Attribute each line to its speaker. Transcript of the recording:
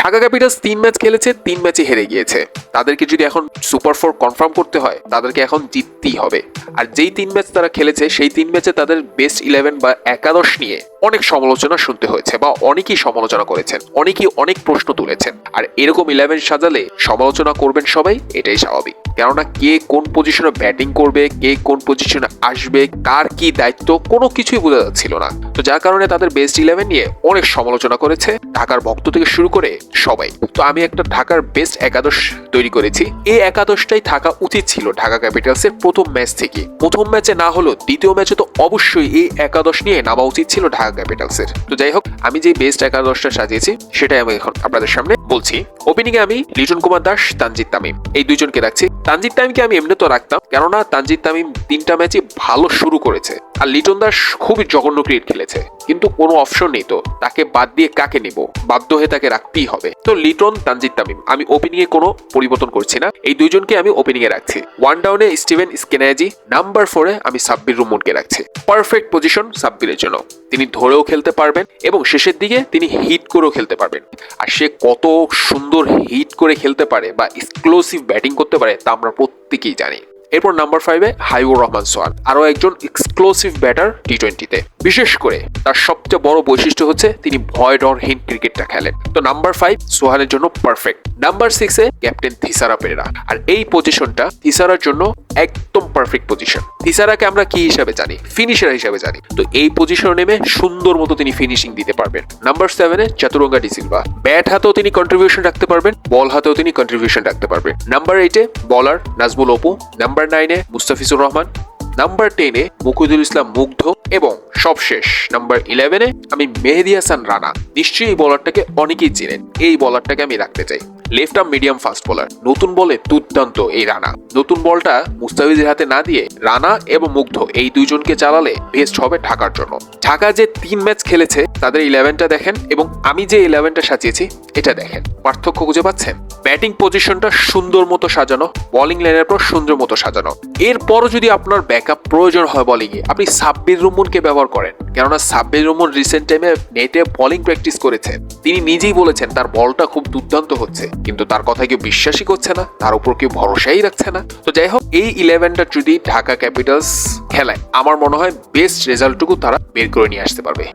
Speaker 1: Dhaka Capitals 3 match খেলেছে, 3 ম্যাচে হেরে গিয়েছে। তাদেরকে যদি এখন সুপার 4 কনফার্ম করতে হয়, তাদেরকে এখন জিততেই হবে। আর যেই 3 ম্যাচ তারা খেলেছে, সেই 3 ম্যাচে তাদের বেস্ট 11 বা একাদশ নিয়ে অনেক সমালোচনা শুনতে হয়েছে, বা অনেকেই সমালোচনা করেছেন, অনেকেই অনেক প্রশ্ন তুলেছেন। আর এরকম 11 সাজালে সমালোচনা করবেন সবাই, এটাই স্বাভাবিক। কেননা কে কোন পজিশনে ব্যাটিং করবে, কে কোন পজিশনে আসবে, কার কি দায়িত্ব, কোনো কিছুই বোঝা যাচ্ছিল না। তো যার কারণে তাদের বেস্ট 11 নিয়ে অনেক সমালোচনা করেছে ঢাকার ভক্ত থেকে শুরু করে সবাই। তো আমি একটা ঢাকার বেস্ট একাদশ তৈরি করেছি। এই একাদশটাই থাকা উচিত ছিল ঢাকা ক্যাপিটালসের প্রথম ম্যাচ থেকে। প্রথম ম্যাচে না হলো দ্বিতীয় ম্যাচে তো অবশ্যই এই একাদশ নিয়ে নামা উচিত ছিল ঢাকা ক্যাপিটালসের। তো যাই হোক, আমি যে বেস্ট একাদশটা সাজিয়েছি সেটাই আমি এখন আপনাদের সামনে বলছি। ওপেনিং এ আমি লিটন কুমার দাস, তানজিদ তামিম এই দুইজনকে রাখছি। তানজিদ তামিমকে আমি এমনি তো রাখতাম, কেননা তানজিদ তামিম 3টা ম্যাচে ভালো শুরু করেছে, আর লিটন দাস খুবই জঘন্য ক্রিকেট খেলেছে, কিন্তু কোনো অপশন নেই। তো তাকে বাদ দিয়ে কাকে নিব? বাধ্য হয়ে তাকে রাখতেই হবে। তো লিটন, তানজিদ তামিম, আমি ওপেনিং এ কোনো পরিবর্তন করছি না, এই দুইজনকে আমি ওপেনিং এ রাখছি। ওয়ান ডাউনে স্টিভেন স্কেনাজি, নাম্বার 4 এ আমি সাব্বির রহমানকে রাখছি। পারফেক্ট পজিশন সাব্বিরের জন্য। তিনি ধরেও খেলতে পারবেন এবং শেষের দিকে তিনি হিট করেও খেলতে পারবেন। আর সে কত সুন্দর হিট করে খেলতে পারে বা এক্সক্লুসিভ ব্যাটিং করতে পারে তা আমরা প্রত্যেকেই জানি। এরপর নাম্বার 5 এ হাবিবুর রহমান সোহান, আরো একজন এক্সক্লুসিভ ব্যাটার টি-20-তে। বিশেষ করে তার সবচেয়ে বড় বৈশিষ্ট্য হচ্ছে তিনি ভয় ডরহীন ক্রিকেটটা খেলেন। তো নাম্বার 5 সোহানের জন্য পারফেক্ট। নাম্বার 6 এ ক্যাপ্টেন থিসারা পেরেরা, আর এই পজিশনটা থিসারার জন্য একদম পারফেক্ট পজিশন। থিসারাকে আমরা কি হিসাবে জানি? ফিনিশার হিসাবে জানি। তো এই পজিশনে নেমে সুন্দর মতো তিনি ফিনিশিং দিতে পারবেন। নাম্বার 7 এ চতুরঙ্গা ডি সিলভা, ব্যাট হাতেও তিনি কন্ট্রিবিউশন রাখতে পারবেন, বল হাতেও তিনি কন্ট্রিবিউশন রাখতে পারবেন। নাম্বার 8 এ বলার নাজমুল অপু, নাম্বার 9 এ মুস্তাফিজুর রহমান, নাম্বার 10 এ মুকুদুল ইসলাম মুগ্ধ, এবং সবশেষ নাম্বার 11 এ আমি মেহেদী হাসান রানা। নিশ্চয়ই এই বলারটাকে অনেকেই চেনেন, এই বলারটাকে আমি রাখতে চাই। Left arm medium fast bowler, নতুন বলে দুর্দান্ত এই রানা। নতুন বলটা মুস্তাফিজের হাতে না দিয়ে রানা এবং মুগ্ধ এই দুইজনকে চালালে বেস্ট হবে ঢাকার জন্য। ঢাকা যে 3 ম্যাচ খেলেছে তাদের 11টা দেখেন এবং আমি যে 11টা সাজিয়েছি এটা দেখেন, পার্থক্য খুঁজে পাচ্ছেন? ব্যাটিং পজিশনটা সুন্দর মতো সাজানো, বোলিং লাইনের পর সুন্দর মতো সাজানো। এরপরও যদি আপনার ব্যাকআপ প্রয়োজন হয় বোলিংয়ে, আপনি সাব্বির রহমানকে ব্যবহার করেন, কেননা সাব্বির রহমান রিসেন্ট টাইমে নেটে বোলিং প্র্যাকটিস করেছেন। তিনি নিজেই বলেছেন তার বলটা খুব দুর্দান্ত হচ্ছে, কিন্তু তার কথা কেউ বিশ্বাসই করছে না, তার উপর কেউ ভরসাই রাখছে না। তো যাই হোক, এই 11টা যদি ঢাকা ক্যাপিটালস খেলায়, আমার মনে হয় বেস্ট রেজাল্টটুকু তারা বের করে নিয়ে আসতে পারবে।